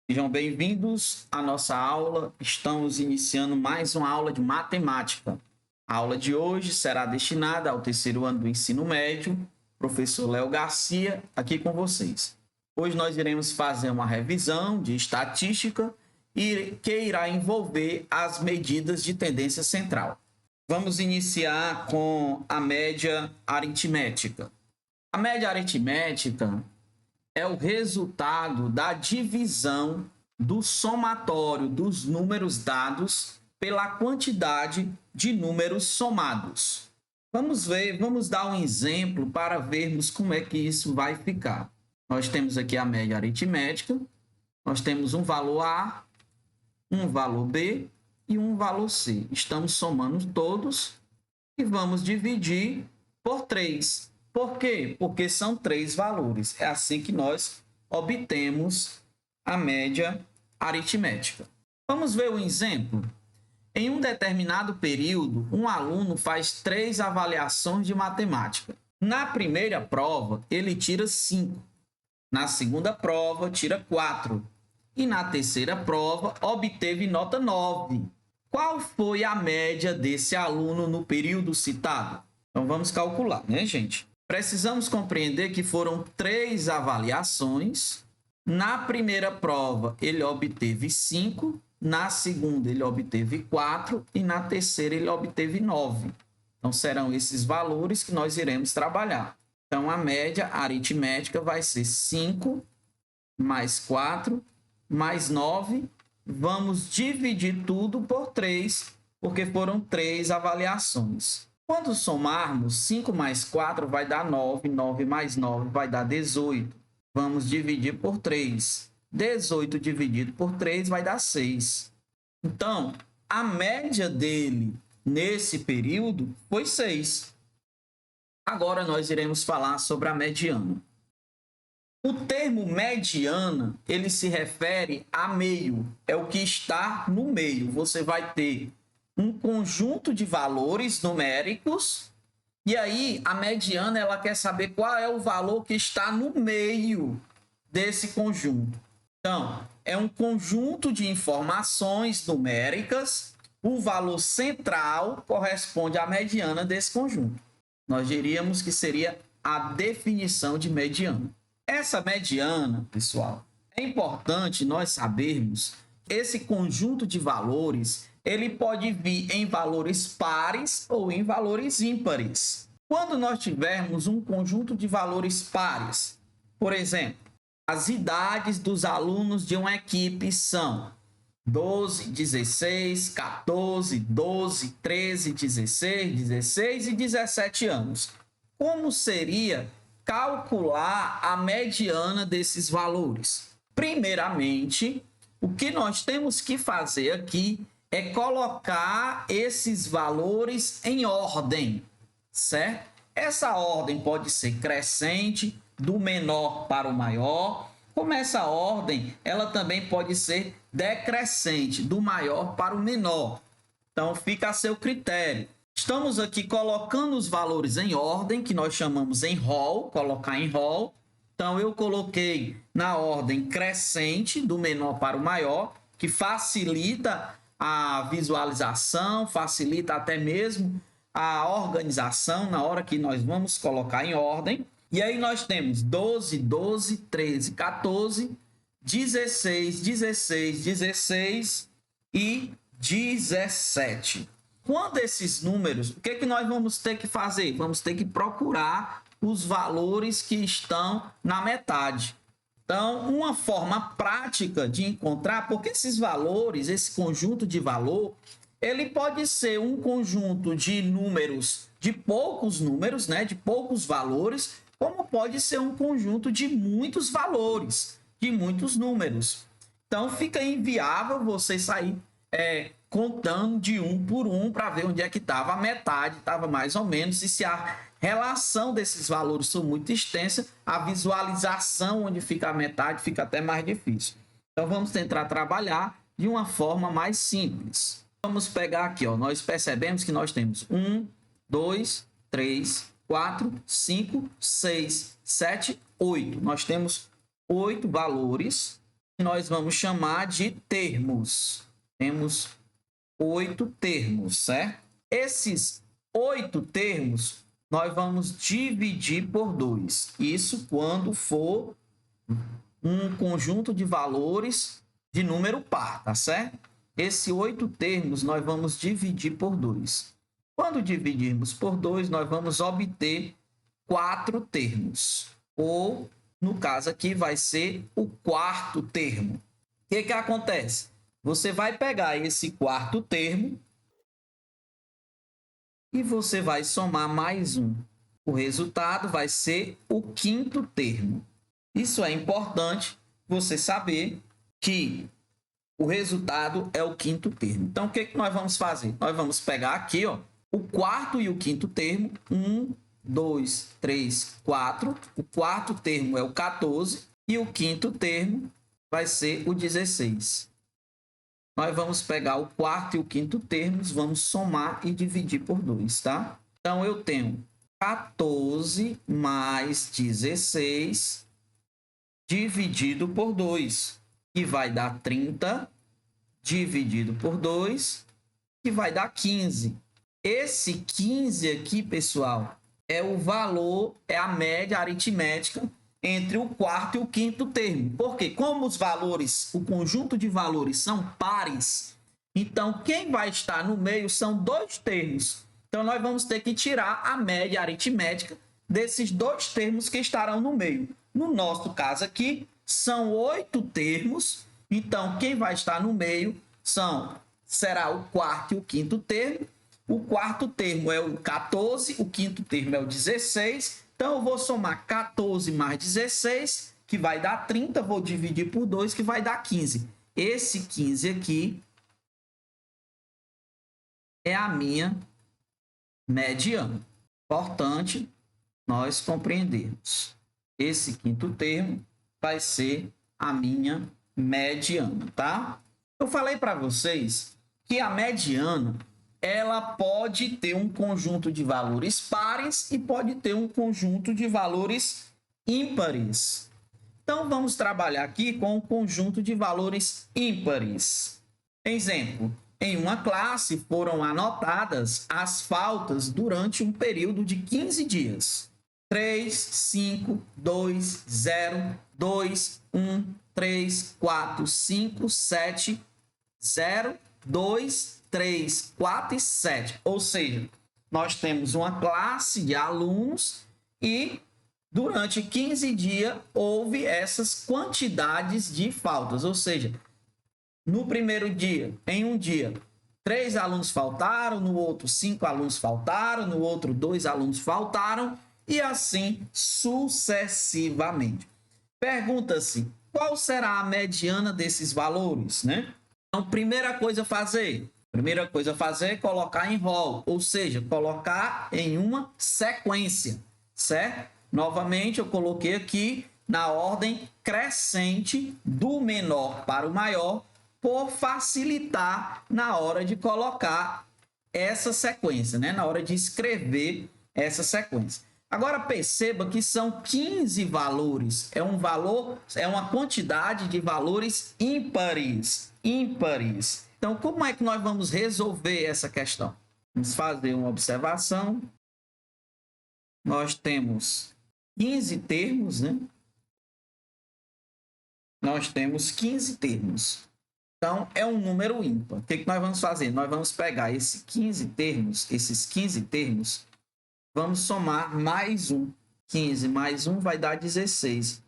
Sejam bem-vindos à nossa aula. Estamos iniciando mais uma aula de matemática. A aula de hoje será destinada ao terceiro ano do ensino médio. Professor Léo Garcia, aqui com vocês. Hoje nós iremos fazer uma revisão de estatística que irá envolver as medidas de tendência central. Vamos iniciar com a média aritmética. A média aritmética é o resultado da divisão do somatório dos números dados pela quantidade de números somados. Vamos dar um exemplo para vermos como é que isso vai ficar. Nós temos aqui a média aritmética, nós temos um valor A, um valor B e um valor C. Estamos somando todos e vamos dividir por 3. Por quê? Porque são 3 valores. É assim que nós obtemos a média aritmética. Vamos ver um exemplo? Em um determinado período, um aluno faz 3 avaliações de matemática. Na primeira prova, ele tira 5. Na segunda prova, tira 4. E na terceira prova, obteve nota 9. Qual foi a média desse aluno no período citado? Então, vamos calcular, né, gente? Precisamos compreender que foram 3 avaliações. Na primeira prova, ele obteve 5. Na segunda, ele obteve 4. E na terceira, ele obteve 9. Então, serão esses valores que nós iremos trabalhar. Então, a média aritmética vai ser 5 mais 4 mais 9. Vamos dividir tudo por 3, porque foram 3 avaliações. Quando somarmos, 5 mais 4 vai dar 9, 9 mais 9 vai dar 18. Vamos dividir por 3. 18 dividido por 3 vai dar 6. Então, a média dele nesse período foi 6. Agora nós iremos falar sobre a mediana. O termo mediana, ele se refere a meio, é o que está no meio. Você vai ter um conjunto de valores numéricos, e aí a mediana ela quer saber qual é o valor que está no meio desse conjunto. Então, é um conjunto de informações numéricas, o valor central corresponde à mediana desse conjunto. Nós diríamos que seria a definição de mediana. Essa mediana, pessoal, é importante nós sabermos esse conjunto de valores, ele pode vir em valores pares ou em valores ímpares. Quando nós tivermos um conjunto de valores pares, por exemplo, as idades dos alunos de uma equipe são 12, 16, 14, 12, 13, 16, 16 e 17 anos. Como seria calcular a mediana desses valores? Primeiramente, o que nós temos que fazer aqui é colocar esses valores em ordem, certo? Essa ordem pode ser crescente, do menor para o maior, como essa ordem, ela também pode ser decrescente, do maior para o menor. Então, fica a seu critério. Estamos aqui colocando os valores em ordem, que nós chamamos em rol, colocar em rol. Então, eu coloquei na ordem crescente, do menor para o maior, que facilita a visualização, facilita até mesmo a organização na hora que nós vamos colocar em ordem. E aí nós temos 12, 12, 13, 14, 16, 16, 16 e 17. Quando esses números, o que é que nós vamos ter que fazer? Vamos ter que procurar os valores que estão na metade. Então, uma forma prática de encontrar, porque esses valores, esse conjunto de valor, ele pode ser um conjunto de números, de poucos números, né, de poucos valores, como pode ser um conjunto de muitos valores, de muitos números. Então, fica inviável você sair contando de um por um para ver onde é que estava a metade, estava mais ou menos, e se a relação desses valores for muito extensa, a visualização onde fica a metade fica até mais difícil. Então, vamos tentar trabalhar de uma forma mais simples. Vamos pegar aqui, ó, nós percebemos que nós temos 1, 2, 3, 4, 5, 6, 7, 8. Nós temos 8 valores nós vamos chamar de termos. Temos 8 termos, certo? Esses 8 termos nós vamos dividir por 2. Isso quando for um conjunto de valores de número par, tá certo? Esses 8 termos nós vamos dividir por 2. Quando dividirmos por 2, nós vamos obter 4 termos. Ou, no caso aqui, vai ser o quarto termo. O que acontece? Você vai pegar esse quarto termo e você vai somar mais um. O resultado vai ser o quinto termo. Isso é importante você saber que o resultado é o quinto termo. Então, o que nós vamos fazer? Nós vamos pegar aqui, ó, o quarto e o quinto termo. 1, 2, 3, 4. O quarto termo é o 14 e o quinto termo vai ser o 16. Nós vamos pegar o quarto e o quinto termos, vamos somar e dividir por 2, tá? Então, eu tenho 14 mais 16 dividido por 2, que vai dar 30, dividido por 2, que vai dar 15. Esse 15 aqui, pessoal, é o valor, é a média aritmética entre o quarto e o quinto termo. Porque como os valores, o conjunto de valores são pares, então quem vai estar no meio são 2 termos. Então nós vamos ter que tirar a média aritmética desses 2 termos que estarão no meio. No nosso caso aqui, são 8 termos. Então quem vai estar no meio será o quarto e o quinto termo. O quarto termo é o 14, o quinto termo é o 16. Então, eu vou somar 14 mais 16, que vai dar 30. Vou dividir por 2, que vai dar 15. Esse 15 aqui é a minha mediana. Importante nós compreendermos. Esse quinto termo vai ser a minha mediana, tá? Eu falei para vocês que a mediana ela pode ter um conjunto de valores pares e pode ter um conjunto de valores ímpares. Então, vamos trabalhar aqui com o conjunto de valores ímpares. Exemplo, em uma classe foram anotadas as faltas durante um período de 15 dias. 3, 5, 2, 0, 2, 1, 3, 4, 5, 7, 0, 2, 3, 4 e 7. Ou seja, nós temos uma classe de alunos e durante 15 dias houve essas quantidades de faltas. Ou seja, no primeiro dia, em um dia, 3 alunos faltaram, no outro 5 alunos faltaram, no outro 2 alunos faltaram e assim sucessivamente. Pergunta-se, qual será a mediana desses valores, né? Então, primeira coisa a fazer é colocar em rol, ou seja, colocar em uma sequência, certo? Novamente, eu coloquei aqui na ordem crescente do menor para o maior, por facilitar na hora de colocar essa sequência, né? Na hora de escrever essa sequência. Agora perceba que são 15 valores, é uma quantidade de valores ímpares. Então, como é que nós vamos resolver essa questão? Vamos fazer uma observação. Nós temos 15 termos, né? Nós temos 15 termos. Então, é um número ímpar. O que nós vamos fazer? Nós vamos pegar esses 15 termos, vamos somar mais um. 15 mais 1 vai dar 16. O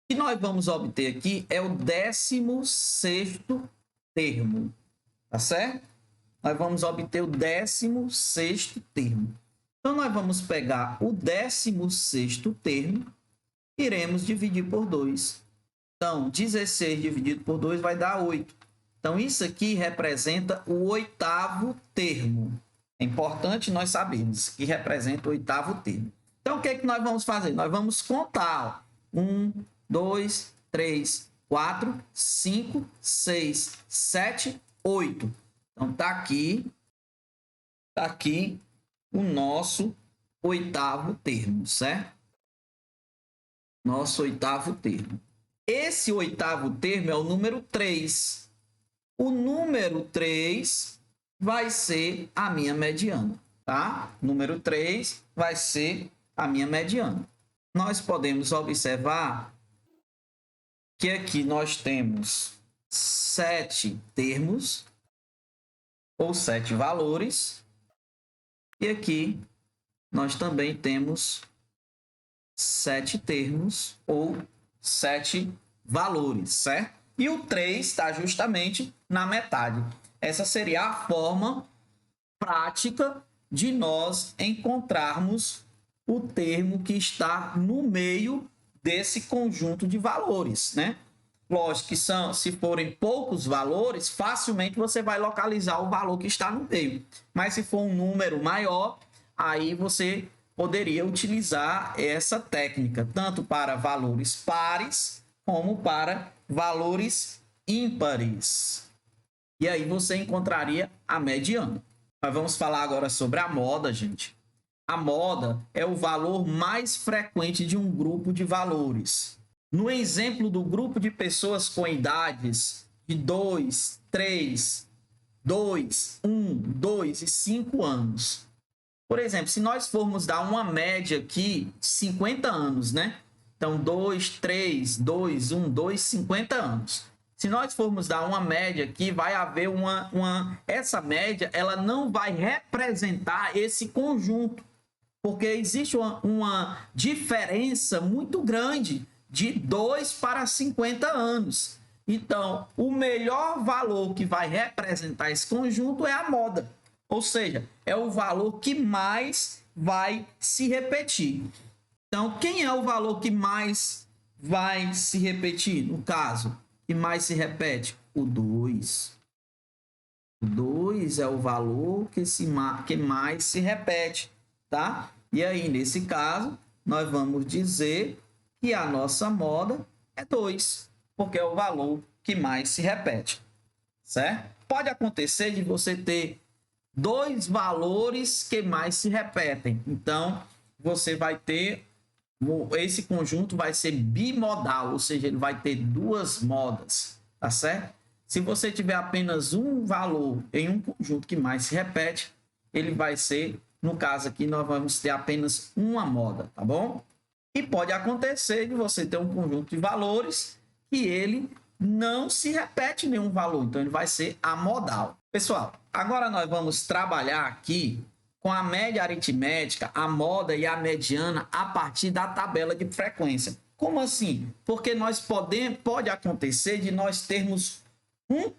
que nós vamos obter aqui é o 16º termo. Tá certo? Nós vamos obter o 16º termo. Então, nós vamos pegar o 16º termo, iremos dividir por 2. Então, 16 dividido por 2 vai dar 8. Então, isso aqui representa o 8º termo. É importante nós sabermos que representa o 8º termo. Então, o que é que nós vamos fazer? Nós vamos contar. 1, 2, 3, 4, 5, 6, 7, 8. Então, tá aqui o nosso 8º termo, certo? Nosso 8º termo. Esse oitavo termo é o número 3. O número 3 vai ser a minha mediana, tá? Número 3 vai ser a minha mediana. Nós podemos observar que aqui nós temos 7 termos, ou 7 valores, e aqui nós também temos 7 termos, ou 7 valores, certo? E o 3 está justamente na metade. Essa seria a forma prática de nós encontrarmos o termo que está no meio desse conjunto de valores, né? Lógico que se forem poucos valores, facilmente você vai localizar o valor que está no meio. Mas se for um número maior, aí você poderia utilizar essa técnica, tanto para valores pares, como para valores ímpares. E aí você encontraria a mediana. Nós vamos falar agora sobre a moda, gente. A moda é o valor mais frequente de um grupo de valores. No exemplo do grupo de pessoas com idades de 2, 3, 2, 1, 2 e 5 anos. Por exemplo, se nós formos dar uma média aqui, 50 anos, né? Então, 2, 3, 2, 1, 2, 50 anos. Se nós formos dar uma média aqui, vai haver essa média, ela não vai representar esse conjunto, porque existe uma diferença muito grande de 2 para 50 anos. Então, o melhor valor que vai representar esse conjunto é a moda. Ou seja, é o valor que mais vai se repetir. Então, quem é o valor que mais vai se repetir? No caso, que mais se repete? O 2. O 2 é o valor que mais se repete, tá? E aí, nesse caso, nós vamos dizer que a nossa moda é 2, porque é o valor que mais se repete, certo? Pode acontecer de você ter 2 valores que mais se repetem. Então, você vai ter, esse conjunto vai ser bimodal, ou seja, ele vai ter 2 modas, tá certo? Se você tiver apenas um valor em um conjunto que mais se repete, ele vai ser, no caso aqui, nós vamos ter apenas uma moda, tá bom? E pode acontecer de você ter um conjunto de valores que ele não se repete nenhum valor, então ele vai ser amodal. Pessoal, agora nós vamos trabalhar aqui com a média aritmética, a moda e a mediana a partir da tabela de frequência. Como assim? Porque pode acontecer de nós termos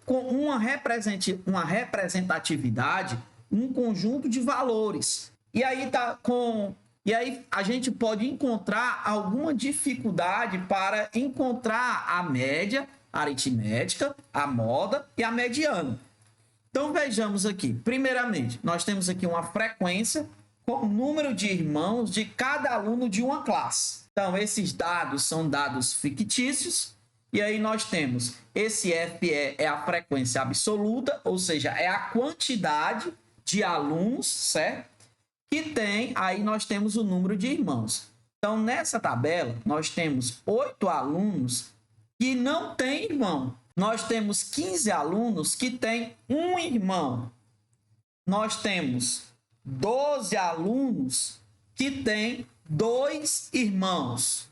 uma representatividade, um conjunto de valores. E aí a gente pode encontrar alguma dificuldade para encontrar a média aritmética, a moda e a mediana. Então, vejamos aqui. Primeiramente, nós temos aqui uma frequência com o número de irmãos de cada aluno de uma classe. Então, esses dados são dados fictícios. E aí nós temos esse FE é a frequência absoluta, ou seja, é a quantidade de alunos, certo? Que tem, aí nós temos o número de irmãos. Então, nessa tabela, nós temos 8 alunos que não têm irmão. Nós temos 15 alunos que têm um irmão. Nós temos 12 alunos que têm 2 irmãos.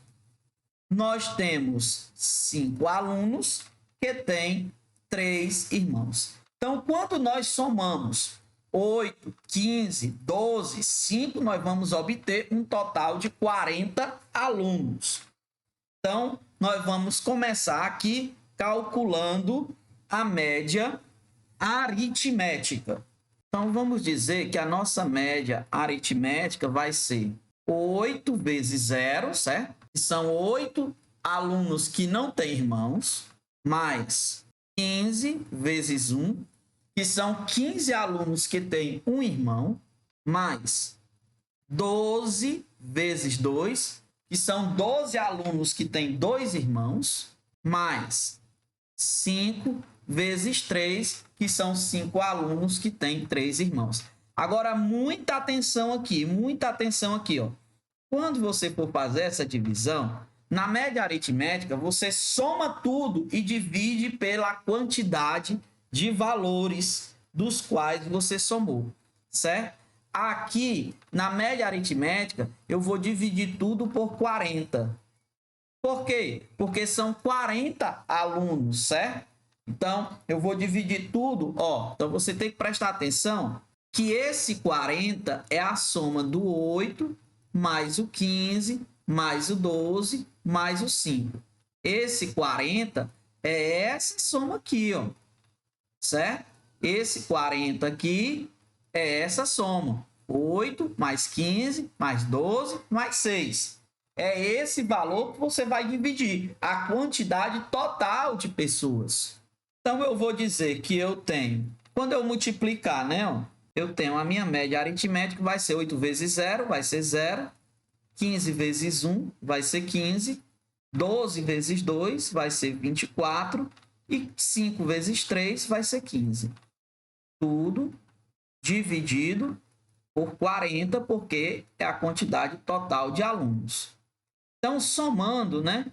Nós temos 5 alunos que têm 3 irmãos. Então, quando nós somamos 8, 15, 12, 5, nós vamos obter um total de 40 alunos. Então, nós vamos começar aqui calculando a média aritmética. Então, vamos dizer que a nossa média aritmética vai ser 8 vezes 0, certo? São 8 alunos que não têm irmãos, mais 15 vezes 1, que são 15 alunos que têm um irmão, mais 12 vezes 2, que são 12 alunos que têm 2 irmãos, mais 5 vezes 3, que são 5 alunos que têm 3 irmãos. Agora, muita atenção aqui, ó. Quando você for fazer essa divisão, Na média aritmética, você soma tudo e divide pela quantidade de valores dos quais você somou, certo? Aqui, na média aritmética, eu vou dividir tudo por 40. Por quê? Porque são 40 alunos, certo? Então, eu vou dividir tudo, ó. Então, você tem que prestar atenção que esse 40 é a soma do 8 mais o 15 mais o 12 mais o 5. Esse 40 é essa soma aqui, ó. Certo? Esse 40 aqui é essa soma. 8 mais 15 mais 12 mais 6. É esse valor que você vai dividir a quantidade total de pessoas. Então, eu vou dizer que eu tenho, quando eu multiplicar, né? Ó, eu tenho a minha média aritmética, vai ser 8 vezes 0, vai ser 0. 15 vezes 1 vai ser 15. 12 vezes 2 vai ser 24. E 5 vezes 3 vai ser 15. Tudo dividido por 40, porque é a quantidade total de alunos. Então, somando, né?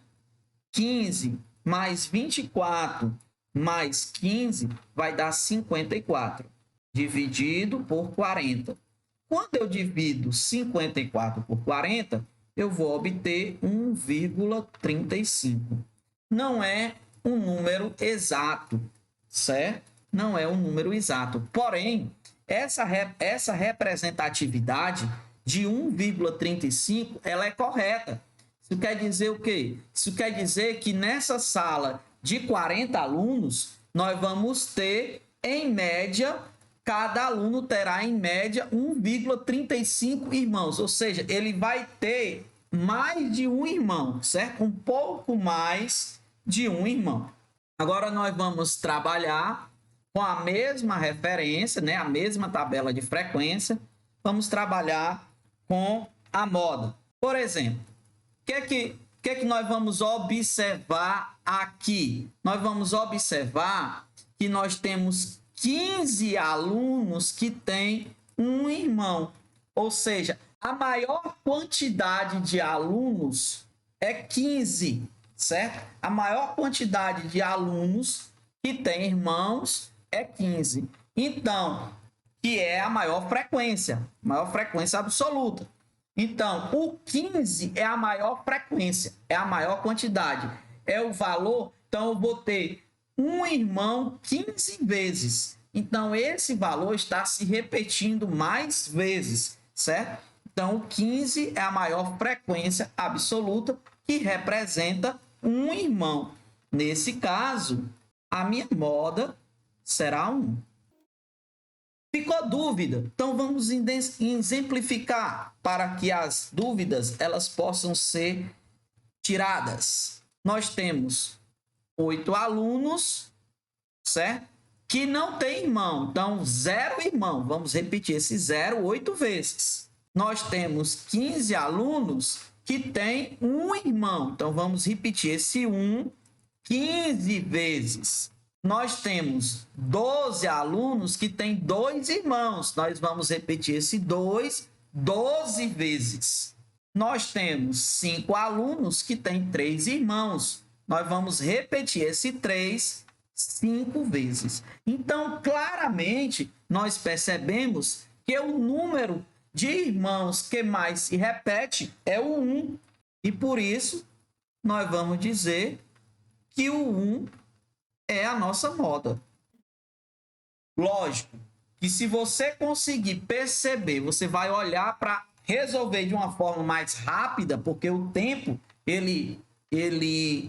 15 mais 24 mais 15 vai dar 54, dividido por 40. Quando eu divido 54 por 40, eu vou obter 1,35. Não é um número exato, certo? Não é um número exato. Porém, essa representatividade de 1,35, ela é correta. Isso quer dizer o quê? Isso quer dizer que nessa sala de 40 alunos, nós vamos ter, em média, cada aluno terá, em média, 1,35 irmãos. Ou seja, ele vai ter mais de um irmão, certo? Um pouco mais de um irmão. Agora, nós vamos trabalhar com a mesma referência, né? A mesma tabela de frequência. Vamos trabalhar com a moda. Por exemplo, o que é que nós vamos observar aqui? Nós vamos observar que nós temos 15 alunos que têm um irmão. Ou seja, a maior quantidade de alunos é 15, certo? A maior quantidade de alunos que têm irmãos é 15. Então, que é a maior frequência absoluta. Então, o 15 é a maior frequência, é a maior quantidade, é o valor. Então, eu vou ter um irmão 15 vezes. Então, esse valor está se repetindo mais vezes, certo? Então, o 15 é a maior frequência absoluta que representa um irmão. Nesse caso, a minha moda será 1. Ficou dúvida? Então vamos exemplificar para que as dúvidas elas possam ser tiradas. Nós temos 8 alunos, certo? Que não tem irmão. Então, 0 irmão. Vamos repetir esse 0 8 vezes. Nós temos 15 alunos que têm um irmão. Então, vamos repetir esse 1 15 vezes. Nós temos 12 alunos que têm 2 irmãos. Nós vamos repetir esse 2 12 vezes. Nós temos 5 alunos que têm 3 irmãos. Nós vamos repetir esse 3 5 vezes. Então, claramente, nós percebemos que o número de irmãos que mais se repete é o 1. E por isso, nós vamos dizer que o 1 é a nossa moda. Lógico que se você conseguir perceber, você vai olhar para resolver de uma forma mais rápida, porque o tempo ele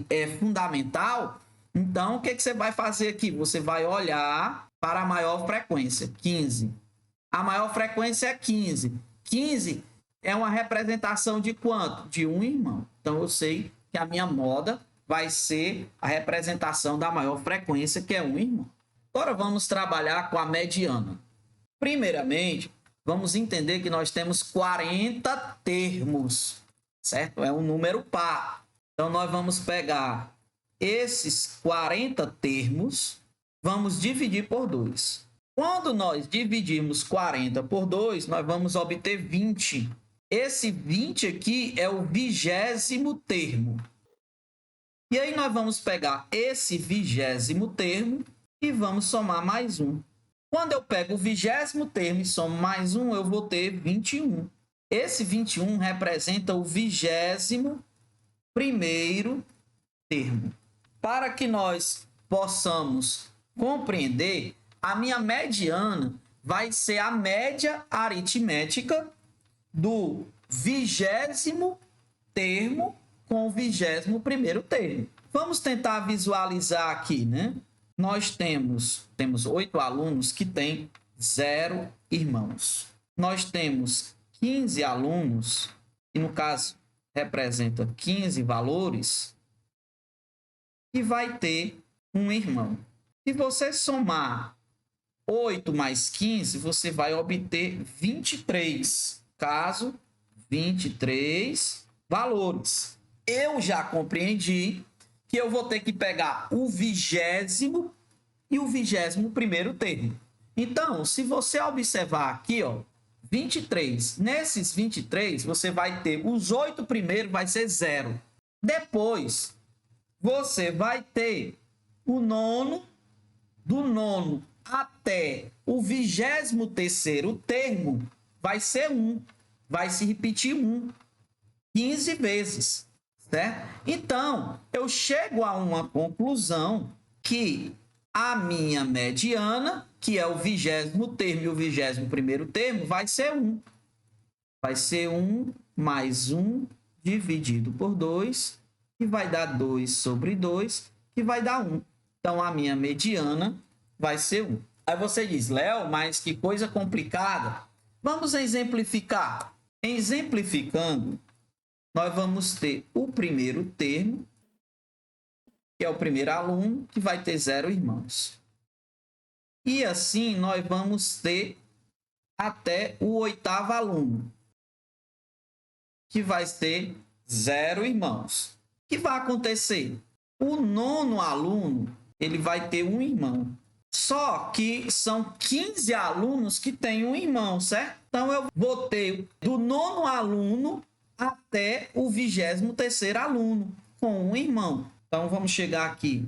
é fundamental. Então, o que você vai fazer aqui? Você vai olhar para a maior frequência, 15. A maior frequência é 15. 15 é uma representação de quanto? De um irmão. Então, eu sei que a minha moda vai ser a representação da maior frequência, que é um irmão. Agora vamos trabalhar com a mediana. Primeiramente, vamos entender que nós temos 40 termos, certo? É um número par. Então, nós vamos pegar esses 40 termos, vamos dividir por 2. Quando nós dividirmos 40 por 2, nós vamos obter 20. Esse 20 aqui é o 20º termo. E aí nós vamos pegar esse 20º termo e vamos somar mais 1. Quando eu pego o 20º termo e somo mais 1, eu vou ter 21. Esse 21 representa o 21º termo. Para que nós possamos compreender, a minha mediana vai ser a média aritmética do 20º termo com o 21º termo. Vamos tentar visualizar aqui, né? Nós temos 8 alunos que têm 0 irmãos. Nós temos 15 alunos, que no caso representa 15 valores, e vai ter um irmão. Se você somar 8 mais 15, você vai obter 23. Caso, 23 valores. Eu já compreendi que eu vou ter que pegar o 20º e o 21º termo. Então, se você observar aqui, ó, 23. Nesses 23, você vai ter os 8 primeiros, vai ser 0. Depois, você vai ter o nono, do nono até o 23º termo, vai ser 1. Vai se repetir 15 vezes, certo? Então, eu chego a uma conclusão que a minha mediana, que é o 20º termo e o 21º termo, vai ser 1. Vai ser 1 mais 1 dividido por 2, que vai dar 2 sobre 2, que vai dar 1. Então, a minha mediana vai ser 1. Aí você diz, Léo, mas que coisa complicada. Vamos exemplificar. Exemplificando, nós vamos ter o primeiro termo, que é o primeiro aluno, que vai ter 0 irmãos. E assim nós vamos ter até o 8º aluno, que vai ter 0 irmãos. O que vai acontecer? O 9º aluno, ele vai ter um irmão. Só que são 15 alunos que têm um irmão, certo? Então, eu vou ter do 9º aluno até o 23º aluno, com um irmão. Então, vamos chegar aqui.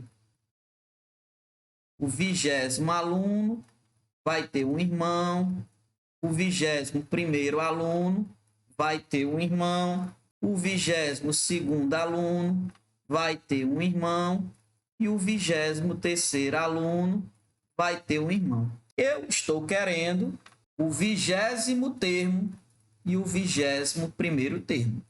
O 20º aluno vai ter um irmão. O 21º aluno vai ter um irmão. O 22º aluno vai ter um irmão. E o 23º aluno vai ter um irmão. Eu estou querendo o 20º termo e o 21º termo.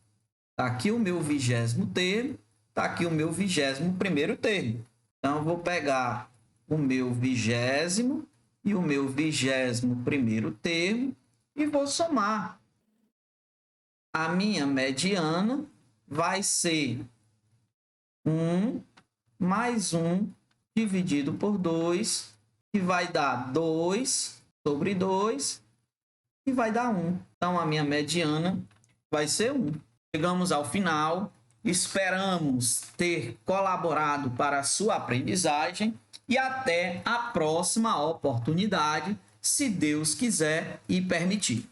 Está aqui o meu 20º termo, está aqui o meu 21º termo. Então, eu vou pegar o meu 20º e o meu 21º termo e vou somar. A minha mediana vai ser 1 mais 1 dividido por 2, que vai dar 2 sobre 2, e vai dar 1. Então, a minha mediana vai ser 1. Chegamos ao final. Esperamos ter colaborado para a sua aprendizagem e até a próxima oportunidade, se Deus quiser e permitir.